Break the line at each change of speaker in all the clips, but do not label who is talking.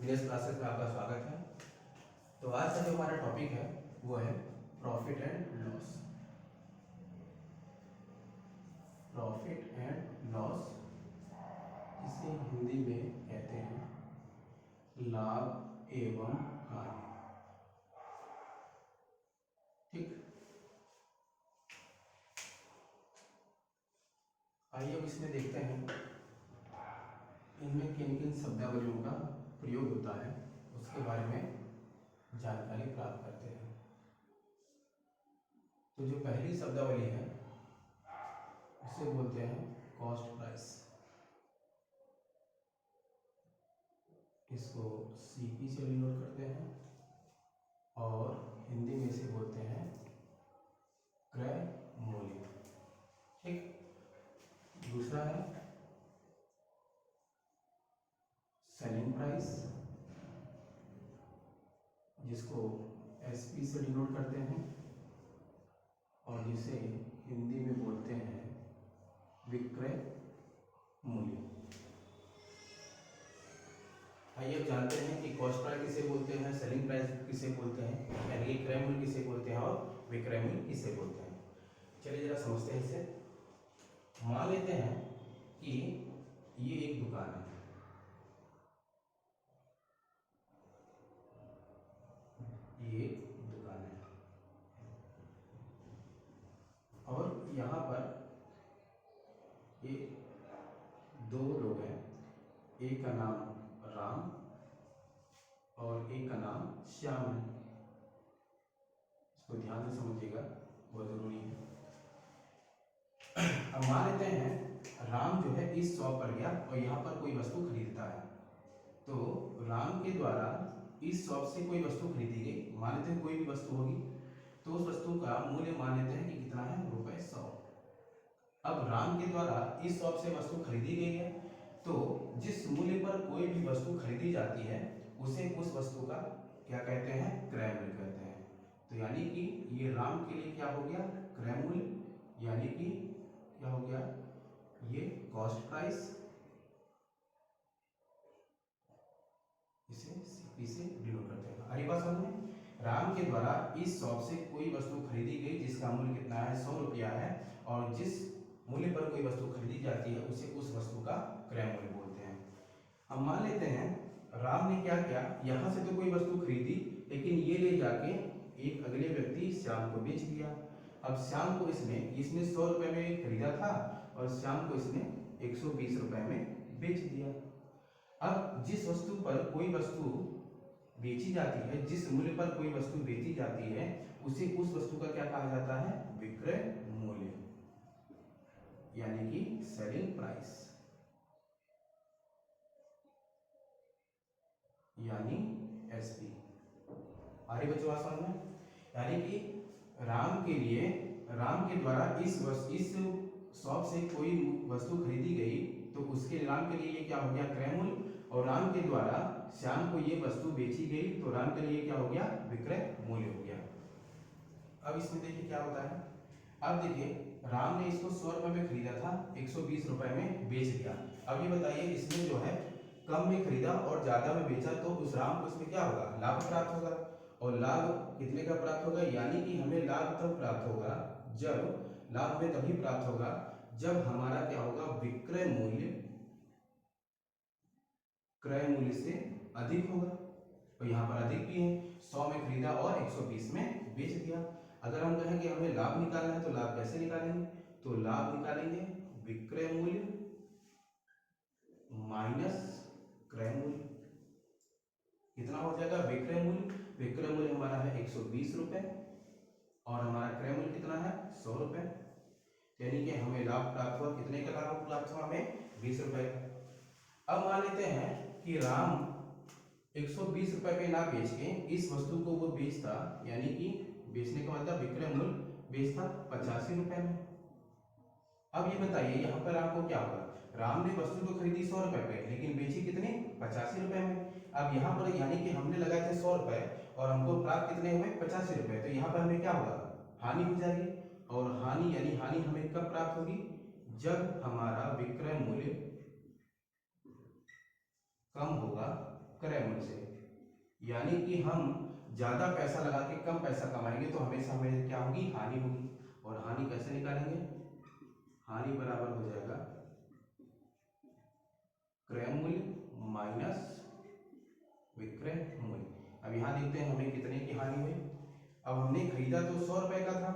English classes में आपका स्वागत है। तो आज का जो हमारा टॉपिक है वो है profit and loss. Profit and loss, इसे हिंदी में कहते हैं लाभ एवं हानि। ठीक, आइए अब इसमें देखते हैं इनमें किन किन शब्दावलियों का प्रयोग होता है, उसके बारे में जानकारी प्राप्त करते हैं। तो जो पहली शब्दावली है उसे बोलते हैं कॉस्ट प्राइस। इसको सीपी से डिनोट करते हैं और हिंदी में इसे बोलते हैं क्रय मूल्य। ठीक, दूसरा है सेलिंग प्राइस, जिसको एसपी से डिनोट करते हैं और जिसे हिंदी में बोलते हैं विक्रय मूल्य। आइए अब जानते हैं कि कॉस्ट प्राइस किसे बोलते हैं, सेलिंग प्राइस किसे बोलते हैं, यानी कि क्रय मूल्य किसे बोलते हैं और विक्रय मूल्य किसे बोलते हैं। चलिए जरा समझते हैं इसे। मान लेते हैं कि ये एक दुकान है, ये एक दुकान है और यहाँ पर ये दो लोग हैं, एक का नाम राम और एक का नाम श्याम है। इसको ध्यान से समझिएगा, बहुत जरूरी है। अब मान लेते हैं राम जो है इस शॉप पर गया और यहाँ पर कोई वस्तु खरीदता है, तो राम के द्वारा इस शॉप से कोई वस्तु खरीदी गई, मान लेते हैं कोई भी वस्तु होगी, तो उस वस्तु का मूल्य मान लेते हैं कि कितना है, ₹100। अब राम के द्वारा इस शॉप से वस्तु खरीदी गई है, तो जिस मूल्य पर कोई भी वस्तु खरीदी जाती है उसे उस वस्तु का क्या कहते हैं, क्रय मूल्य कहते हैं। तो यानी कि ये राम के लिए क्या हो गया, क्रय मूल्य, यानी कि क्या हो गया, ये कॉस्ट प्राइस, इसे सीपी से डिनोट करते हैं। अगली बात समझ में, राम के द्वारा इस शॉप से कोई वस्तु खरीदी गई जिसका मूल्य कितना है, ₹100 है, और जिस मूल्य पर कोई वस्तु खरीदी जाती है उसे उस वस्तु का क्रय मूल्य बोलते हैं। अब मान लेते हैं राम ने क्या किया, यहाँ से तो कोई वस्तु खरीदी, लेकिन ये ले जाके एक अगले व्यक्ति श्याम को बेच दिया। अब श्याम को इसने ₹100 में खरीदा था और श्याम को इसने ₹120 में बेच दिया। अब जिस वस्तु पर कोई वस्तु बेची जाती है, जिस मूल्य पर कोई वस्तु बेची जाती है उसे उस वस्तु का क्या कहा जाता है, विक्रय मूल्य, यानी कि सेलिंग प्राइस, यानी एसपी। आगे बच्चों बात समझ में, यानी कि राम के लिए, राम के द्वारा इस शॉप से कोई वस्तु खरीदी गई, तो उसके राम के लिए ये क्या हो गया, क्रय मूल्य, और राम के द्वारा श्याम को ये वस्तु बेची गई तो राम के लिए क्या हो गया, विक्रय मूल्य हो गया। अब इसमें देखिए क्या होता है। अब देखिए राम ने इसको ₹100 में खरीदा था, ₹120 में बेच दिया। अब ये बताइए इसमें जो है कम में खरीदा और ज्यादा में बेचा, तो उस राम को इसमें क्या होगा, लाभ प्राप्त होगा। और लाभ कितने का प्राप्त होगा, यानी कि हमें लाभ तब प्राप्त होगा जब, लाभ में तभी प्राप्त होगा जब हमारा क्या होगा, विक्रय मूल्य क्रय मूल्य से अधिक होगा। तो यहाँ पर अधिक भी है, 100 में खरीदा और 120 में बेच दिया। अगर हम कहें कि हमें लाभ निकालना है तो लाभ कैसे निकालेंगे, तो लाभ निकालेंगे विक्रय मूल्य माइनस क्रय मूल्य। कितना हो जाएगा, विक्रय मूल्य, विक्रय मूल्य हमारा है ₹120 और हमारा क्रय मूल्य कितना है, ₹100, यानी कि हमें लाभ प्राप्त हुआ, कितने का लाभ प्राप्त हुआ, हमें ₹20 का। अब मान लेते हैं कि राम ₹120 में ना बेच के इस वस्तु को वो बेचता, यानी कि बेचने का मतलब विक्रय मूल्य बेचता ₹85 में। अब ये बताइए यहाँ पर आपको क्या होगा, राम ने वस्तु तो खरीदी ₹100 पे, लेकिन बेची कितने, ₹85 में। अब यहाँ पर यानी कि हमने लगाए थे ₹100 और हमको प्राप्त कितने हुए, ₹85, तो यहाँ पर हमें क्या होगा, हानि हो जाएगी। और हानि यानी हानि हमें कब प्राप्त होगी, जब हमारा विक्रय मूल्य कम होगा। क्रय मूल्य से। यानी कि हम ज़्यादा पैसा लगा के कम पैसा कमाएंगे तो हमेशा हमें क्या होगी, हानि होगी। और हानि कैसे निकालेंगे, हानि बराबर हो जाएगा क्रय मूल्य माइनस विक्रय मूल्य। अब यहाँ देखते हैं हमें कितने की हानि हुई। अब हमने खरीदा तो 100 रुपए का था,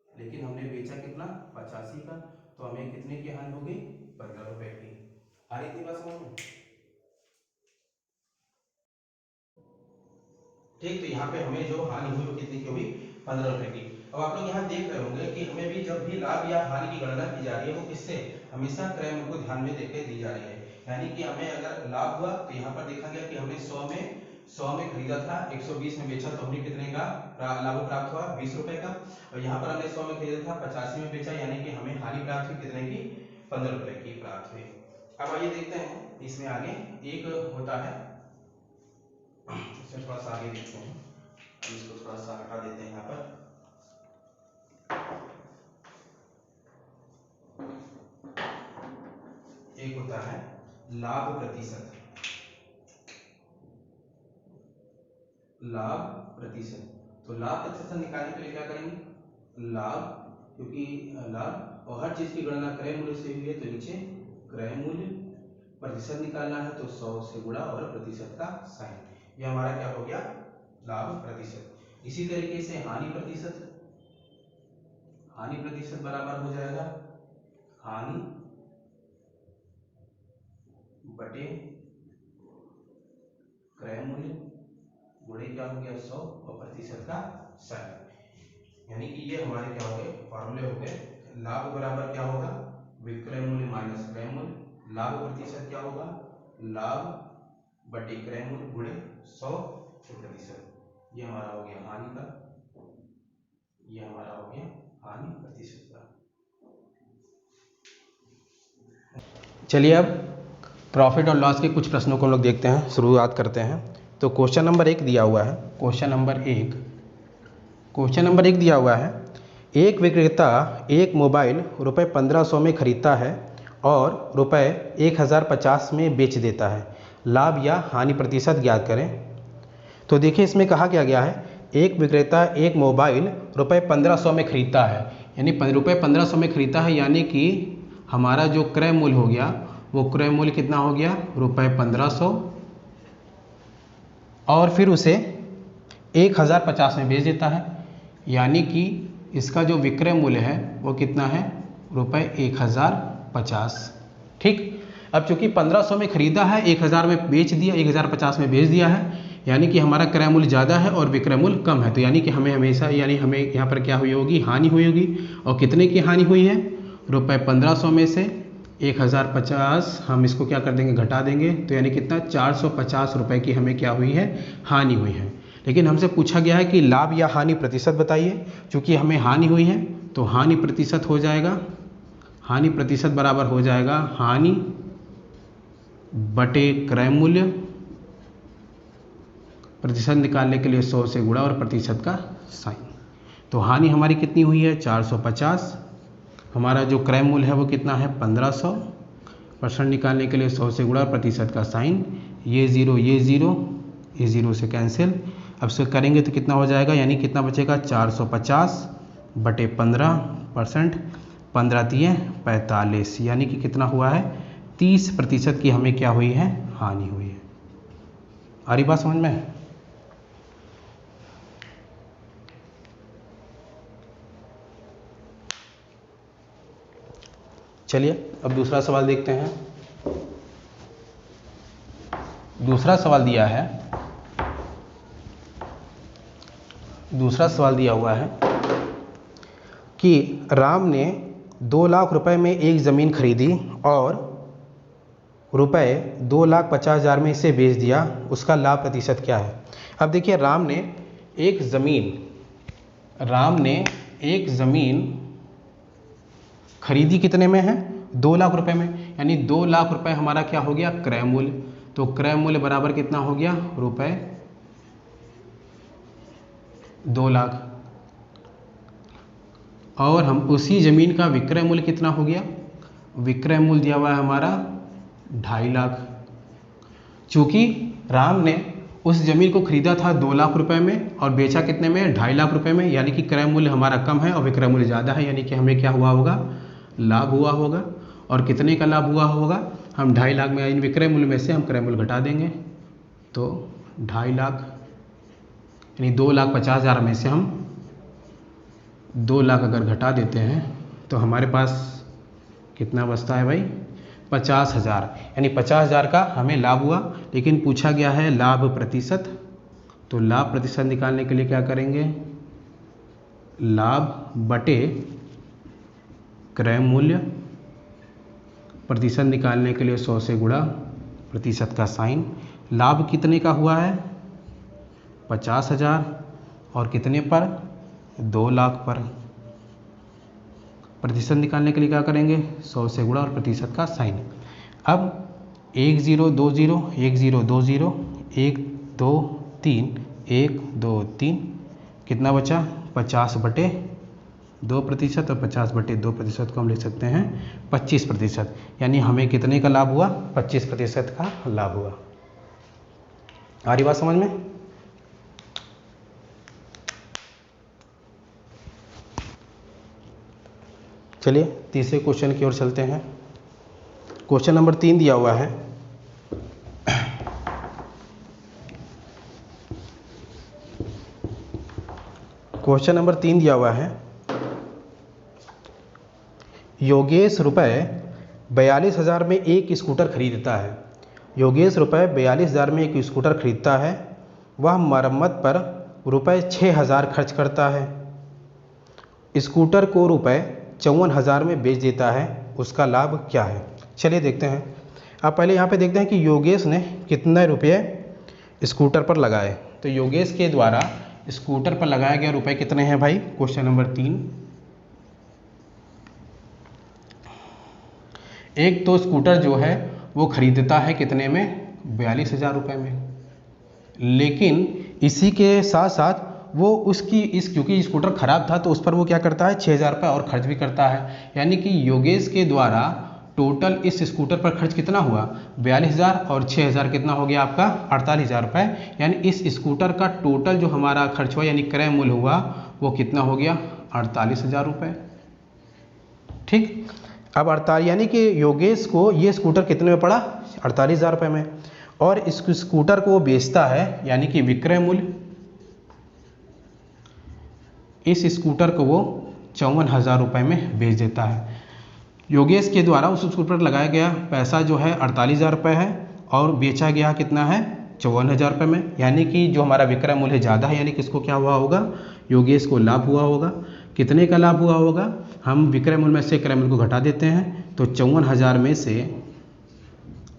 लेकिन हमने बेचा कितना, 85 का, तो हमें कितने की हानि हो गई, 15 रुपए की। आ रही थी बात समझ में? ठीक, तो यहाँ पे हमें जो हानि हुई वो कितनी की होगी, 15 रुपए की। अब आप लोग यहाँ देख रहे होंगे कि हमें भी जब भी लाभ या हानि की गणना की जा रही है वो किससे, हमेशा क्रय मूल्य को ध्यान में देकर दी जा रही है। यानी कि हमें अगर लाभ हुआ तो यहाँ पर देखा गया कि हमने 100 में खरीदा था, 120 में बेचा, तो हमने कितने का लाभ प्राप्त हुआ, 20 रुपए का। और यहाँ पर हमने 100 में खरीदा था, 85 में बेचा, यानी कि हमें हानि प्राप्त हुई कितने की, 15 रुपए की प्राप्त हुई। अब आइए देखते हैं इसमें आगे एक होता है, इसमें थोड़ा सा आगे देखते हैं। अब इसको थोड़ा सा हटा देते हैं यहाँ पर। एक होता है लाभ प्रतिशत। लाभ प्रतिशत, तो लाभ प्रतिशत निकालने के लिए क्या करेंगे, लाभ, क्योंकि लाभ और हर चीज की गणना क्रय मूल्य से हुई है तो नीचे क्रय मूल्य, प्रतिशत निकालना है तो 100 से गुणा और प्रतिशत का साइन। ये हमारा क्या हो गया, लाभ प्रतिशत। इसी तरीके से हानि प्रतिशत, हानि प्रतिशत बराबर हो जाएगा हानि बटे क्रय मूल्य गुणे क्या हो गया 100 और प्रतिशत का साइन। यानी कि ये हमारे क्या हो गए, फॉर्मूले हो गए। लाभ बराबर क्या होगा, विक्रय मूल्य माइनस क्रय मूल्य। लाभ प्रतिशत क्या होगा, लाभ बटे क्रय मूल्य गुणे 100 प्रतिशत। ये हमारा हो गया हानि का, ये हमारा हो गया हानि प्रतिशत का। चलिए अब प्रॉफिट और लॉस के कुछ प्रश्नों को हम लोग देखते हैं, शुरुआत करते हैं। तो क्वेश्चन नंबर 1 दिया हुआ है, क्वेश्चन नंबर एक दिया हुआ है, एक विक्रेता एक मोबाइल रुपये 1500 में खरीदता है और रुपये 1050 में बेच देता है, लाभ या हानि प्रतिशत ज्ञात करें। तो देखिए इसमें कहा गया है, एक विक्रेता एक मोबाइल रुपये 1500 में खरीदता है, यानी रुपये 1500 में खरीदता है, यानी कि हमारा जो क्रय मूल्य हो गया वो क्रय मूल्य कितना हो गया, रुपये 1500, और फिर उसे 1050 में बेच देता है, यानी कि इसका जो विक्रय मूल्य है वो कितना है, रुपये 1050। ठीक, अब चूंकि 1500 में खरीदा है, 1000 में बेच दिया, 1050 में बेच दिया है, यानी कि हमारा क्रय मूल्य ज़्यादा है और विक्रय मूल्य कम है, तो यानी कि हमें हमेशा, यानी हमें यहाँ पर क्या हुई होगी, हानि हुई होगी। और कितने की हानि हुई है, रुपये 1500 में से 1050 हम इसको क्या कर देंगे, घटा देंगे, तो यानी कितना, 450 रुपये की हमें क्या हुई है, हानि हुई है। लेकिन हमसे पूछा गया है कि लाभ या हानि प्रतिशत बताइए। चूँकि हमें हानि हुई है तो हानि प्रतिशत हो जाएगा, हानि प्रतिशत बराबर हो जाएगा हानि बटे क्रय मूल्य, प्रतिशत निकालने के लिए 100 से गुणा और प्रतिशत का साइन। तो हानि हमारी कितनी हुई है, 450, हमारा जो क्रय मूल्य है वो कितना है, 1500, परसेंट निकालने के लिए 100 से गुणा प्रतिशत का साइन, ये जीरो ये जीरो, ये जीरो से कैंसिल। अब से करेंगे तो कितना हो जाएगा, यानी कितना बचेगा, 450 बटे 15%, 15 दिए 45, यानी कि कितना हुआ है, 30% की हमें क्या हुई है, हानि हुई है। आ रही बात समझ में? चलिए अब दूसरा सवाल देखते हैं। दूसरा सवाल दिया है, दूसरा सवाल दिया हुआ है कि राम ने 2 लाख रुपए में एक ज़मीन खरीदी और रुपए 2,50,000 में इसे बेच दिया, उसका लाभ प्रतिशत क्या है। अब देखिए राम ने एक ज़मीन खरीदी कितने में है, 2 लाख रुपए में, यानी 2 लाख रुपए हमारा क्या हो गया, क्रय मूल्य। तो क्रय मूल्य बराबर कितना हो गया, रुपए 2 लाख, और हम उसी जमीन का विक्रय मूल्य कितना हो गया, विक्रय मूल्य दिया हुआ है हमारा 2.5 लाख। चूँकि राम ने उस ज़मीन को खरीदा था 2 लाख रुपए में और बेचा कितने में, 2.5 लाख रुपए में, यानी कि क्रय मूल्य हमारा कम है और विक्रय मूल्य ज़्यादा है, यानी कि हमें क्या हुआ होगा, लाभ हुआ होगा। और कितने का लाभ हुआ होगा, हम 2.5 लाख में इन विक्रय मूल्य में से हम क्रय मूल्य घटा देंगे, तो 2.5 लाख यानी 2,50,000 में से हम 2 लाख अगर घटा देते हैं तो हमारे पास कितना बचता है भाई, 50,000, यानी 50,000 का हमें लाभ हुआ। लेकिन पूछा गया है लाभ प्रतिशत, तो लाभ प्रतिशत निकालने के लिए क्या करेंगे, लाभ बटे क्रय मूल्य, प्रतिशत निकालने के लिए 100 से गुणा प्रतिशत का साइन। लाभ कितने का हुआ है, 50,000 और कितने पर, 2 लाख पर। प्रतिशत निकालने के लिए क्या करेंगे, 100 से गुणा और प्रतिशत का साइन। अब 1 0 2 0 1 0 2 0 1 2 3 1 2 3 कितना बचा, 50/2% और 50/2% को हम लिख सकते हैं 25%, यानी हमें कितने का लाभ हुआ, 25% का लाभ हुआ। आ रही बात समझ में। चलिए तीसरे क्वेश्चन की ओर चलते हैं। क्वेश्चन नंबर 3 दिया हुआ है, क्वेश्चन नंबर 3 दिया हुआ है, योगेश रुपये 42,000 में एक स्कूटर खरीदता है। योगेश रुपये 42,000 में एक स्कूटर खरीदता है। वह मरम्मत पर रुपये 6,000 खर्च करता है। स्कूटर को रुपये 54,000 में बेच देता है, उसका लाभ क्या है। चलिए देखते हैं। अब पहले यहाँ पे देखते हैं कि योगेश ने कितने रुपये स्कूटर पर लगाए। तो योगेश के द्वारा स्कूटर पर लगाया गया रुपए कितने हैं भाई, क्वेश्चन नंबर 3। एक तो स्कूटर जो है वो खरीदता है कितने में, 42,000 रुपये में, लेकिन इसी के साथ साथ वो क्योंकि स्कूटर ख़राब था तो उस पर वो क्या करता है, 6,000 रुपये और खर्च भी करता है। यानी कि योगेश के द्वारा टोटल इस स्कूटर पर खर्च कितना हुआ, 42,000 और 6,000 कितना हो गया आपका, 48,000 रुपये। यानी इस स्कूटर का टोटल जो हमारा खर्च हुआ यानी क्रय मूल्य हुआ वो कितना हो गया, 48,000 रुपये। ठीक, अब 48 यानी कि योगेश को ये स्कूटर कितने में पड़ा, 48,000 रुपये में, और इस स्कूटर को वो बेचता है यानी कि विक्रय मूल्य, इस स्कूटर को वो 54,000 रुपये में बेच देता है। योगेश के द्वारा उस स्कूटर पर लगाया गया पैसा जो है 48,000 रुपये है और बेचा गया कितना है, 54,000 रुपये में, यानी कि जो हमारा विक्रय मूल्य ज़्यादा है, यानी कि इसको क्या हुआ होगा, योगेश को लाभ हुआ होगा। कितने का लाभ हुआ होगा, हम विक्रय मूल्य में से क्रय मूल्य को घटा देते हैं, तो 54,000 में से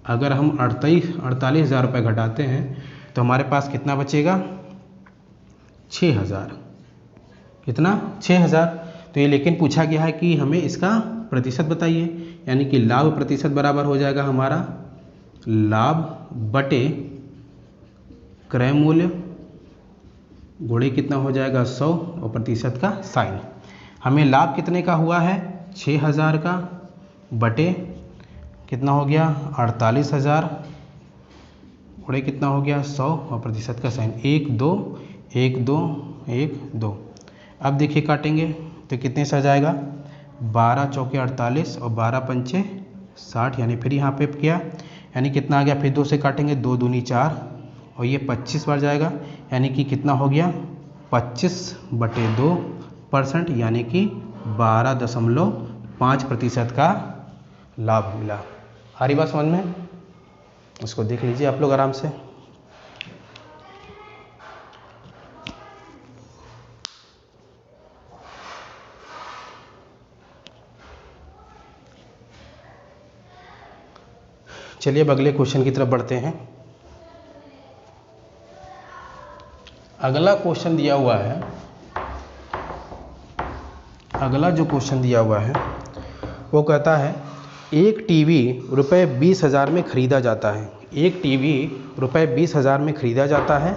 अगर हम 48,000 रुपये घटाते हैं तो हमारे पास कितना बचेगा, 6,000। कितना, 6,000। तो ये लेकिन पूछा गया है कि हमें इसका प्रतिशत बताइए, यानी कि लाभ प्रतिशत बराबर हो जाएगा हमारा लाभ बटे क्रय मूल्य गुणे कितना हो जाएगा 100 और प्रतिशत का साइन। हमें लाभ कितने का हुआ है, 6,000 का, बटे कितना हो गया 48,000 गुणे कितना हो गया 100 और प्रतिशत का साइन 1 2 1 2 1 2। अब देखिए काटेंगे तो कितने से आ जाएगा, 12 चौके 48 और 12 पंचे 60, यानी फिर यहाँ पे किया यानी कितना आ गया, फिर 2 से काटेंगे, 2 दूनी 4 और ये 25 बार जाएगा, यानी कि कितना हो गया 25/2%, यानी कि 12.5% का लाभ मिला। आ रही बात समझ में, इसको देख लीजिए आप लोग आराम से। चलिए अब अगले क्वेश्चन की तरफ बढ़ते हैं। अगला क्वेश्चन दिया हुआ है, अगला जो क्वेश्चन दिया हुआ है वो कहता है एक टीवी रुपये 20,000 में ख़रीदा जाता है। एक टीवी रुपये 20,000 में ख़रीदा जाता है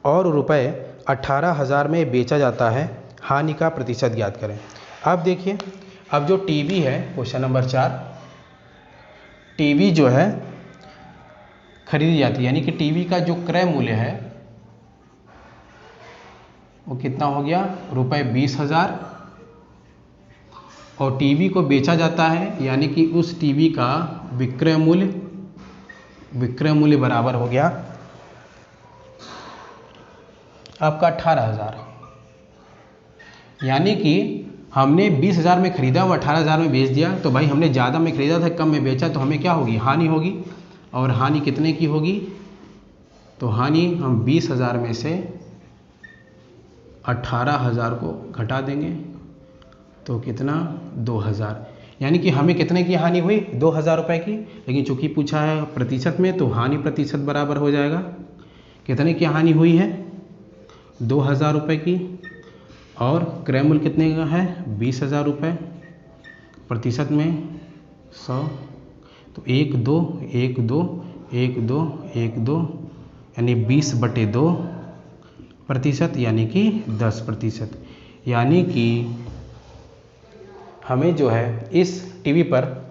और रुपये 18,000 में बेचा जाता है, हानि का प्रतिशत ज्ञात करें। अब देखिए, अब जो टीवी है क्वेश्चन नंबर 4, टीवी जो है
खरीदी जाती है, यानी कि टीवी का जो क्रय मूल्य है वो कितना हो गया, ₹20,000, और टीवी को बेचा जाता है, यानी कि उस टीवी का विक्रय मूल्य बराबर हो गया आपका 18,000। यानी कि हमने 20,000 में खरीदा, वो 18,000 में बेच दिया, तो भाई हमने ज़्यादा में खरीदा था, कम में बेचा, तो हमें क्या होगी, हानि होगी। और हानि कितने की होगी, तो हानि हम 20,000 में से 18,000 को घटा देंगे, तो कितना, 2,000। यानी कि हमें कितने की हानि हुई, 2,000 रुपये की। लेकिन चूंकि पूछा है प्रतिशत में, तो हानि प्रतिशत बराबर हो जाएगा, कितने की हानि हुई है, 2,000 रुपये की, और क्रय मूल्य कितने का है, 20,000 रुपये, प्रतिशत में 100, तो 1,2 यानी 20/2 प्रतिशत, यानी कि 10%। यानी कि हमें जो है इस टीवी पर